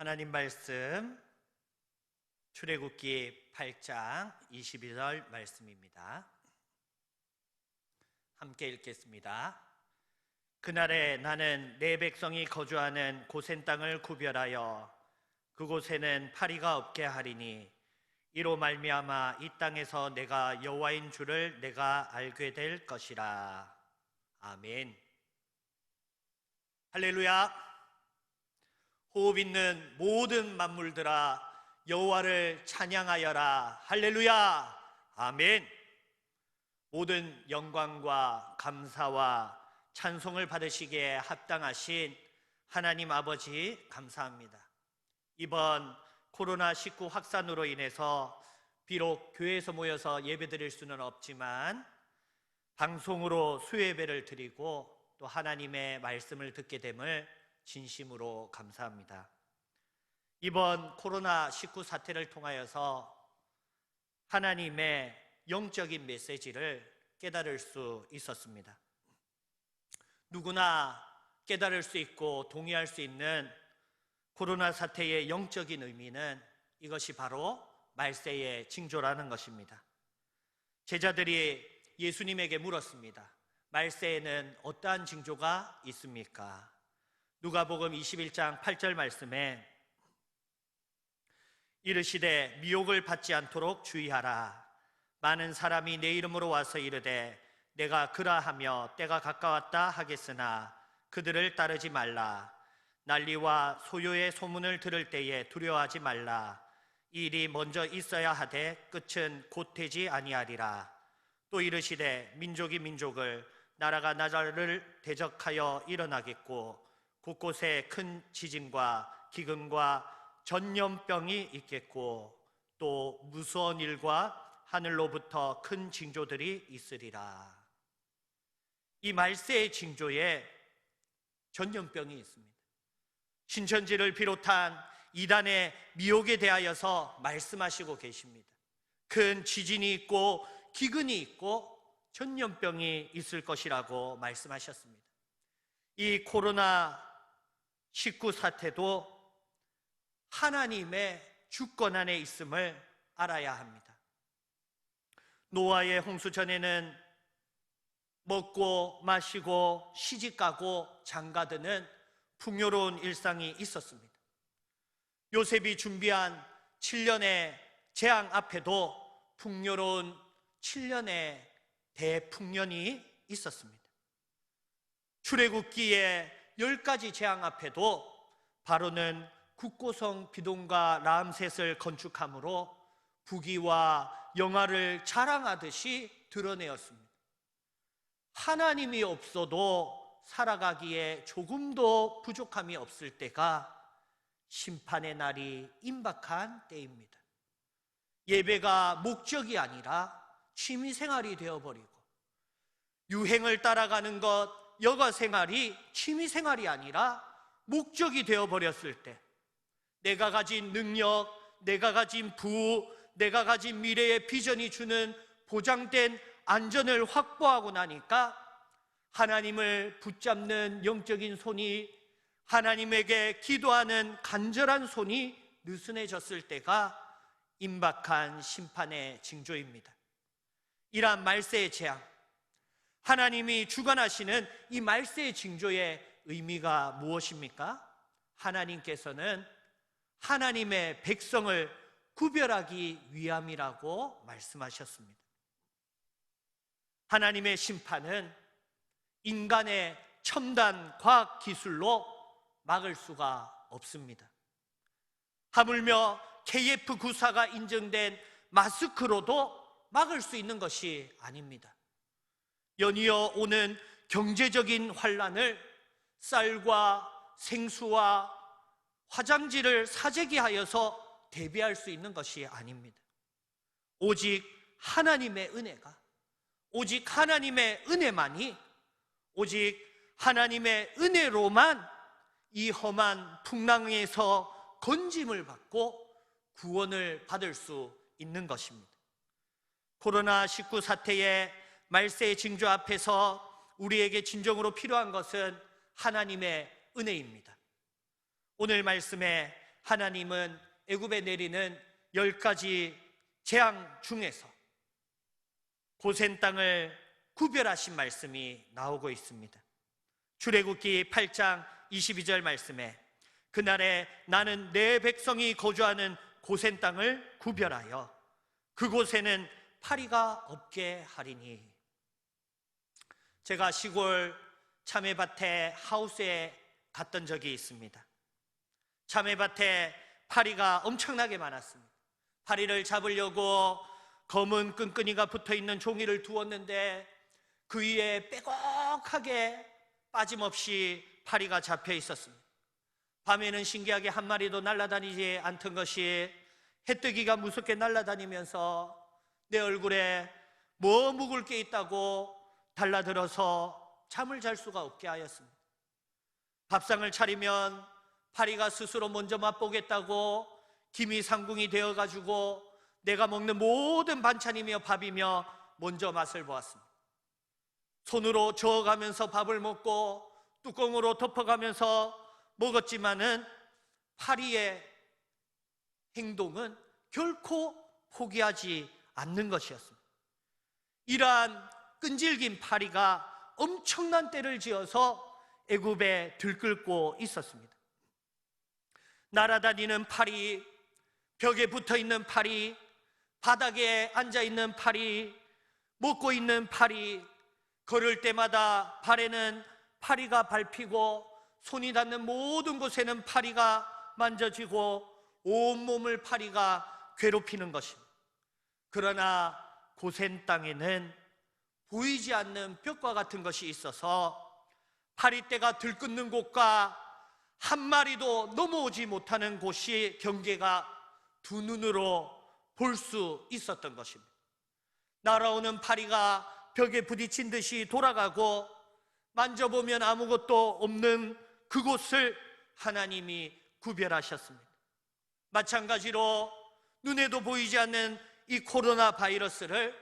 하나님 말씀 출애굽기 8장 21절 말씀입니다. 함께 읽겠습니다. 그날에 나는 내 백성이 거주하는 고센 땅을 구별하여 그곳에는 파리가 없게 하리니 이로 말미암아 이 땅에서 내가 여호와인 줄을 내가 알게 될 것이라. 아멘. 할렐루야. 호흡 있는 모든 만물들아 여호와를 찬양하여라. 할렐루야. 아멘. 모든 영광과 감사와 찬송을 받으시기에 합당하신 하나님 아버지 감사합니다. 이번 코로나19 확산으로 인해서 비록 교회에서 모여서 예배드릴 수는 없지만 방송으로 수예배를 드리고 또 하나님의 말씀을 듣게 됨을 진심으로 감사합니다. 이번 코로나19 사태를 통하여서 하나님의 영적인 메시지를 깨달을 수 있었습니다. 누구나 깨달을 수 있고 동의할 수 있는 코로나 사태의 영적인 의미는 이것이 바로 말세의 징조라는 것입니다. 제자들이 예수님에게 물었습니다. 말세에는 어떠한 징조가 있습니까? 누가복음 21장 8절 말씀에 이르시되 미혹을 받지 않도록 주의하라. 많은 사람이 내 이름으로 와서 이르되 내가 그라하며 때가 가까웠다 하겠으나 그들을 따르지 말라. 난리와 소요의 소문을 들을 때에 두려워하지 말라. 이 일이 먼저 있어야 하되 끝은 곧 되지 아니하리라. 또 이르시되 민족이 민족을 나라가 나라를 대적하여 일어나겠고 곳곳에 큰 지진과 기근과 전염병이 있겠고 또 무서운 일과 하늘로부터 큰 징조들이 있으리라. 이 말세의 징조에 전염병이 있습니다. 신천지를 비롯한 이단의 미혹에 대하여서 말씀하시고 계십니다. 큰 지진이 있고 기근이 있고 전염병이 있을 것이라고 말씀하셨습니다. 이 코로나19 사태도 하나님의 주권 안에 있음을 알아야 합니다. 노아의 홍수 전에는 먹고 마시고 시집가고 장가드는 풍요로운 일상이 있었습니다. 요셉이 준비한 7년의 재앙 앞에도 풍요로운 7년의 대풍년이 있었습니다. 출애굽기의 10가지 재앙 앞에도 바로는 국고성 비동과 라암셋을 건축함으로 부귀와 영화를 자랑하듯이 드러내었습니다. 하나님이 없어도 살아가기에 조금도 부족함이 없을 때가 심판의 날이 임박한 때입니다. 예배가 목적이 아니라 취미생활이 되어버리고 유행을 따라가는 것, 여가생활이 취미생활이 아니라 목적이 되어버렸을 때 내가 가진 능력, 내가 가진 부호, 내가 가진 미래의 비전이 주는 보장된 안전을 확보하고 나니까 하나님을 붙잡는 영적인 손이, 하나님에게 기도하는 간절한 손이 느슨해졌을 때가 임박한 심판의 징조입니다. 이러한 말세의 재앙, 하나님이 주관하시는 이 말세의 징조의 의미가 무엇입니까? 하나님께서는 하나님의 백성을 구별하기 위함이라고 말씀하셨습니다. 하나님의 심판은 인간의 첨단 과학 기술로 막을 수가 없습니다. 하물며 KF94가 인증된 마스크로도 막을 수 있는 것이 아닙니다. 연이어 오는 경제적인 환란을 쌀과 생수와 화장지를 사재기하여서 대비할 수 있는 것이 아닙니다. 오직 하나님의 은혜가, 오직 하나님의 은혜만이, 오직 하나님의 은혜로만 이 험한 풍랑에서 건짐을 받고 구원을 받을 수 있는 것입니다. 코로나19 사태의 말세의 징조 앞에서 우리에게 진정으로 필요한 것은 하나님의 은혜입니다. 오늘 말씀에 하나님은 애굽에 내리는 10가지 재앙 중에서 고센 땅을 구별하신 말씀이 나오고 있습니다. 출애굽기 8장 22절 말씀에 그날에 나는 내 백성이 거주하는 고센 땅을 구별하여 그곳에는 파리가 없게 하리니. 제가 시골 참외밭에 하우스에 갔던 적이 있습니다. 참외밭에 파리가 엄청나게 많았습니다. 파리를 잡으려고 검은 끈끈이가 붙어있는 종이를 두었는데 그 위에 빼곡하게 빠짐없이 파리가 잡혀 있었습니다. 밤에는 신기하게 한 마리도 날아다니지 않던 것이 해뜨기가 무섭게 날아다니면서 내 얼굴에 뭐 묵을 게 있다고 달라들어서 잠을 잘 수가 없게 하였습니다. 밥상을 차리면 파리가 스스로 먼저 맛보겠다고 기미상궁이 되어가지고 내가 먹는 모든 반찬이며 밥이며 먼저 맛을 보았습니다. 손으로 저어가면서 밥을 먹고 뚜껑으로 덮어가면서 먹었지만은 파리의 행동은 결코 포기하지 않는 것이었습니다. 이러한 끈질긴 파리가 엄청난 때를 지어서 애굽에 들끓고 있었습니다. 날아다니는 파리, 벽에 붙어있는 파리, 바닥에 앉아있는 파리, 먹고 있는 파리, 걸을 때마다 발에는 파리가 밟히고 손이 닿는 모든 곳에는 파리가 만져지고 온몸을 파리가 괴롭히는 것입니다. 그러나 고센 땅에는 보이지 않는 벽과 같은 것이 있어서 파리떼가 들끓는 곳과 한 마리도 넘어오지 못하는 곳이 경계가 두 눈으로 볼 수 있었던 것입니다. 날아오는 파리가 벽에 부딪힌 듯이 돌아가고 만져보면 아무것도 없는 그곳을 하나님이 구별하셨습니다. 마찬가지로 눈에도 보이지 않는 이 코로나 바이러스를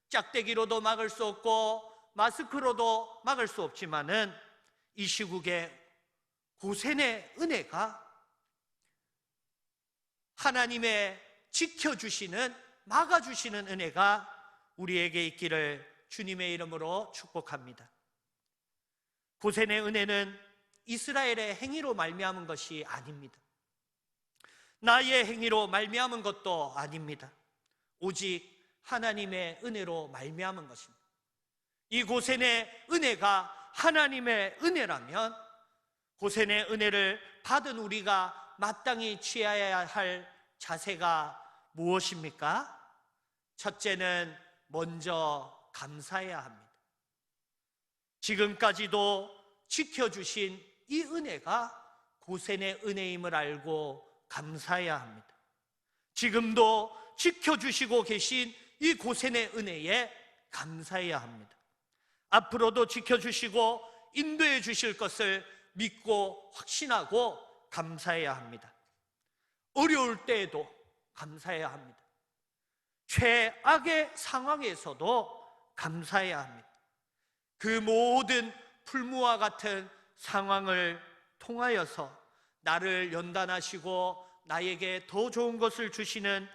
짝대기로도 막을 수 없고 마스크로도 막을 수 없지만은 이 시국에 고센의 은혜가 하나님의 지켜주시는, 막아주시는 은혜가 우리에게 있기를 주님의 이름으로 축복합니다. 고센의 은혜는 이스라엘의 행위로 말미암은 것이 아닙니다. 나의 행위로 말미암은 것도 아닙니다. 오직 하나님의 은혜로 말미암은 것입니다. 이 고센의 은혜가 하나님의 은혜라면 고센의 은혜를 받은 우리가 마땅히 취해야 할 자세가 무엇입니까? 첫째는 먼저 감사해야 합니다. 지금까지도 지켜주신 이 은혜가 고센의 은혜임을 알고 감사해야 합니다. 지금도 지켜주시고 계신 이 고센의 은혜에 감사해야 합니다. 앞으로도 지켜주시고 인도해 주실 것을 믿고 확신하고 감사해야 합니다. 어려울 때에도 감사해야 합니다. 최악의 상황에서도 감사해야 합니다. 그 모든 풀무와 같은 상황을 통하여서 나를 연단하시고 나에게 더 좋은 것을 주시는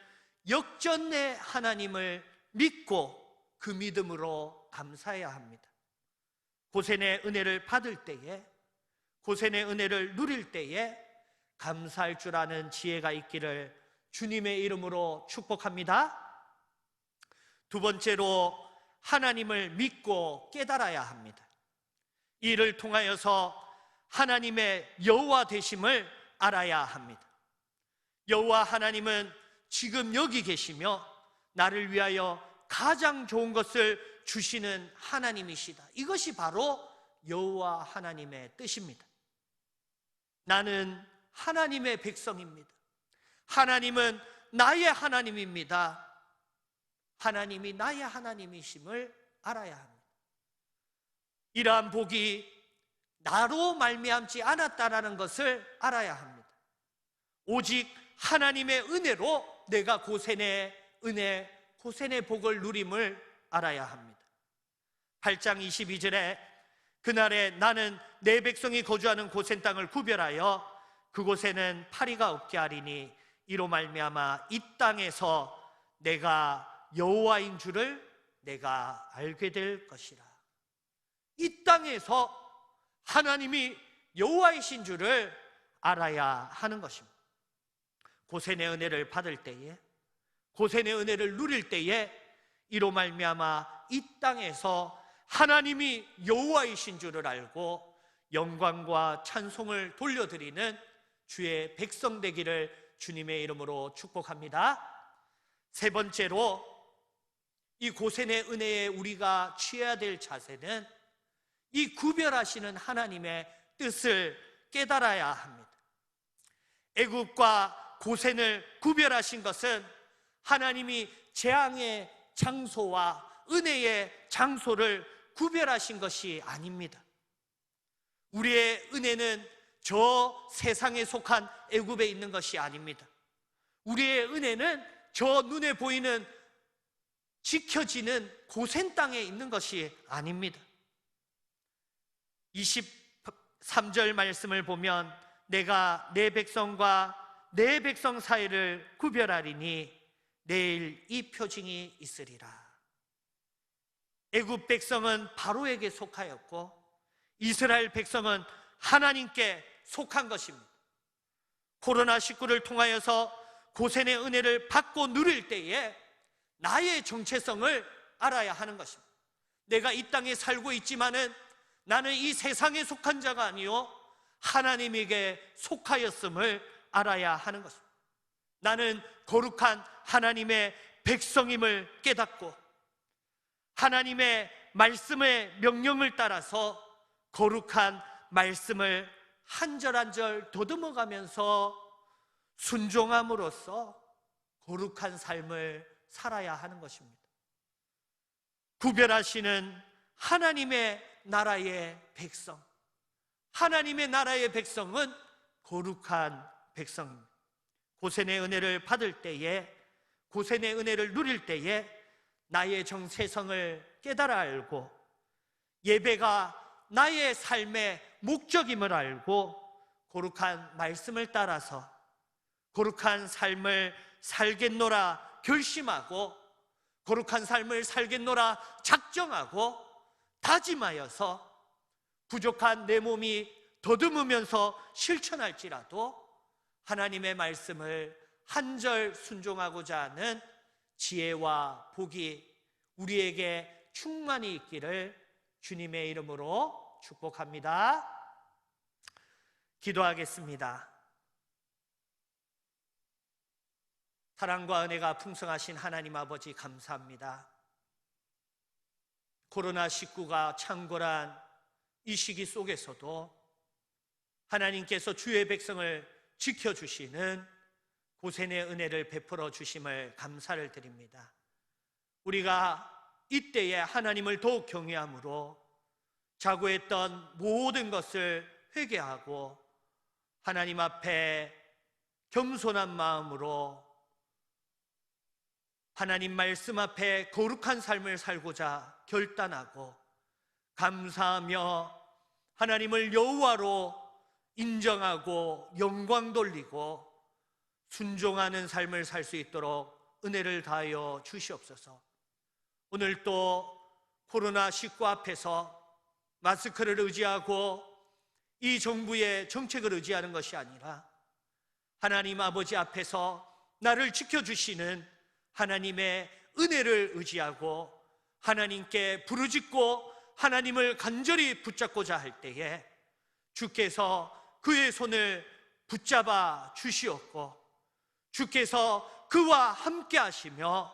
역전의 하나님을 믿고 그 믿음으로 감사해야 합니다. 고센의 은혜를 받을 때에, 고센의 은혜를 누릴 때에 감사할 줄 아는 지혜가 있기를 주님의 이름으로 축복합니다. 두 번째로 하나님을 믿고 깨달아야 합니다. 이를 통하여서 하나님의 여호와 되심을 알아야 합니다. 여호와 하나님은 지금 여기 계시며 나를 위하여 가장 좋은 것을 주시는 하나님이시다. 이것이 바로 여호와 하나님의 뜻입니다. 나는 하나님의 백성입니다. 하나님은 나의 하나님입니다. 하나님이 나의 하나님이심을 알아야 합니다. 이러한 복이 나로 말미암지 않았다라는 것을 알아야 합니다. 오직 하나님의 은혜로 내가 고센의 은혜, 고센의 복을 누림을 알아야 합니다. 8장 22절에 그날에 나는 내 백성이 거주하는 고센 땅을 구별하여 그곳에는 파리가 없게 하리니 이로 말미암아 이 땅에서 내가 여호와인 줄을 내가 알게 될 것이라. 이 땅에서 하나님이 여호와이신 줄을 알아야 하는 것입니다. 고센의 은혜를 받을 때에, 고센의 은혜를 누릴 때에 이로 말미암아 이 땅에서 하나님이 여호와이신 줄을 알고 영광과 찬송을 돌려드리는 주의 백성 되기를 주님의 이름으로 축복합니다. 세 번째로, 이 고센의 은혜에 우리가 취해야 될 자세는 이 구별하시는 하나님의 뜻을 깨달아야 합니다. 애굽과 고센을 구별하신 것은 하나님이 재앙의 장소와 은혜의 장소를 구별하신 것이 아닙니다. 우리의 은혜는 저 세상에 속한 애굽에 있는 것이 아닙니다. 우리의 은혜는 저 눈에 보이는 지켜지는 고센 땅에 있는 것이 아닙니다. 23절 말씀을 보면 내가 내 백성과 내 백성 사이를 구별하리니 내일 이 표징이 있으리라. 애굽 백성은 바로에게 속하였고 이스라엘 백성은 하나님께 속한 것입니다. 코로나19를 통하여서 고센의 은혜를 받고 누릴 때에 나의 정체성을 알아야 하는 것입니다. 내가 이 땅에 살고 있지만은 나는 이 세상에 속한 자가 아니요 하나님에게 속하였음을 알아야 하는 것입니다. 나는 거룩한 하나님의 백성임을 깨닫고 하나님의 말씀의 명령을 따라서 거룩한 말씀을 한 절 한 절 더듬어가면서 순종함으로써 거룩한 삶을 살아야 하는 것입니다. 구별하시는 하나님의 나라의 백성, 하나님의 나라의 백성은 거룩한 백성입니다. 고센의 은혜를 받을 때에, 고센의 은혜를 누릴 때에 나의 정체성을 깨달아 알고 예배가 나의 삶의 목적임을 알고 거룩한 말씀을 따라서 거룩한 삶을 살겠노라 결심하고 거룩한 삶을 살겠노라 작정하고 다짐하여서 부족한 내 몸이 더듬으면서 실천할지라도 하나님의 말씀을 한 절 순종하고자 하는 지혜와 복이 우리에게 충만히 있기를 주님의 이름으로 축복합니다. 기도하겠습니다. 사랑과 은혜가 풍성하신 하나님 아버지 감사합니다. 코로나19가 창궐한 이 시기 속에서도 하나님께서 주의 백성을 지켜주시는 고센의 은혜를 베풀어 주심을 감사를 드립니다. 우리가 이때에 하나님을 더욱 경외함으로 자고했던 모든 것을 회개하고 하나님 앞에 겸손한 마음으로 하나님 말씀 앞에 거룩한 삶을 살고자 결단하고 감사하며 하나님을 여호와로 인정하고 영광 돌리고 순종하는 삶을 살 수 있도록 은혜를 다하여 주시옵소서. 오늘 또 코로나19 앞에서 마스크를 의지하고 이 정부의 정책을 의지하는 것이 아니라 하나님 아버지 앞에서 나를 지켜주시는 하나님의 은혜를 의지하고 하나님께 부르짖고 하나님을 간절히 붙잡고자 할 때에 주께서 그의 손을 붙잡아 주시옵고 주께서 그와 함께 하시며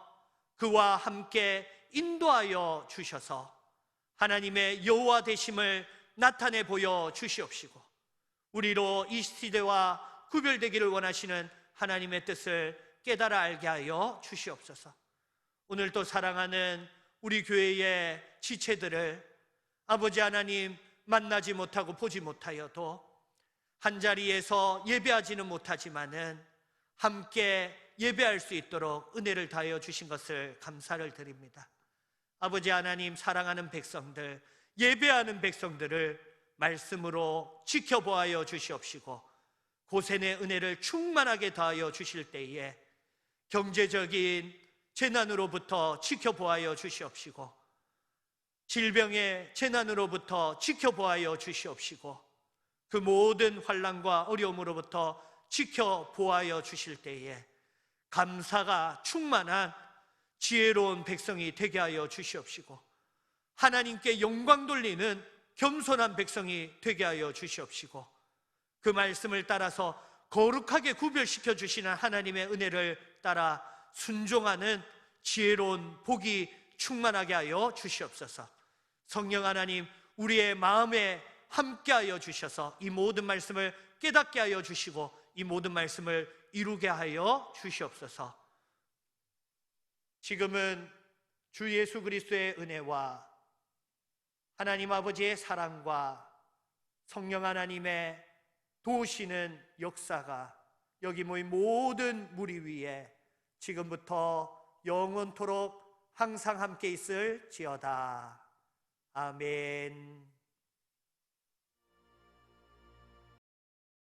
그와 함께 인도하여 주셔서 하나님의 여호와 되심을 나타내 보여 주시옵시고 우리로 이 시대와 구별되기를 원하시는 하나님의 뜻을 깨달아 알게 하여 주시옵소서. 오늘도 사랑하는 우리 교회의 지체들을 아버지 하나님 만나지 못하고 보지 못하여도 한자리에서 예배하지는 못하지만은 함께 예배할 수 있도록 은혜를 다하여 주신 것을 감사를 드립니다. 아버지 하나님 사랑하는 백성들, 예배하는 백성들을 말씀으로 지켜보아여 주시옵시고 고센의 은혜를 충만하게 더하여 주실 때에 경제적인 재난으로부터 지켜보아여 주시옵시고, 질병의 재난으로부터 지켜보아여 주시옵시고, 그 모든 환난과 어려움으로부터 지켜보아여 주실 때에 감사가 충만한 지혜로운 백성이 되게 하여 주시옵시고, 하나님께 영광 돌리는 겸손한 백성이 되게 하여 주시옵시고, 그 말씀을 따라서 거룩하게 구별시켜 주시는 하나님의 은혜를 따라 순종하는 지혜로운 복이 충만하게 하여 주시옵소서. 성령 하나님, 우리의 마음에 함께하여 주셔서 이 모든 말씀을 깨닫게 하여 주시고 이 모든 말씀을 이루게 하여 주시옵소서. 지금은 주 예수 그리스도의 은혜와 하나님 아버지의 사랑과 성령 하나님의 도우시는 역사가 여기 모인 모든 무리 위에 지금부터 영원토록 항상 함께 있을지어다. 아멘.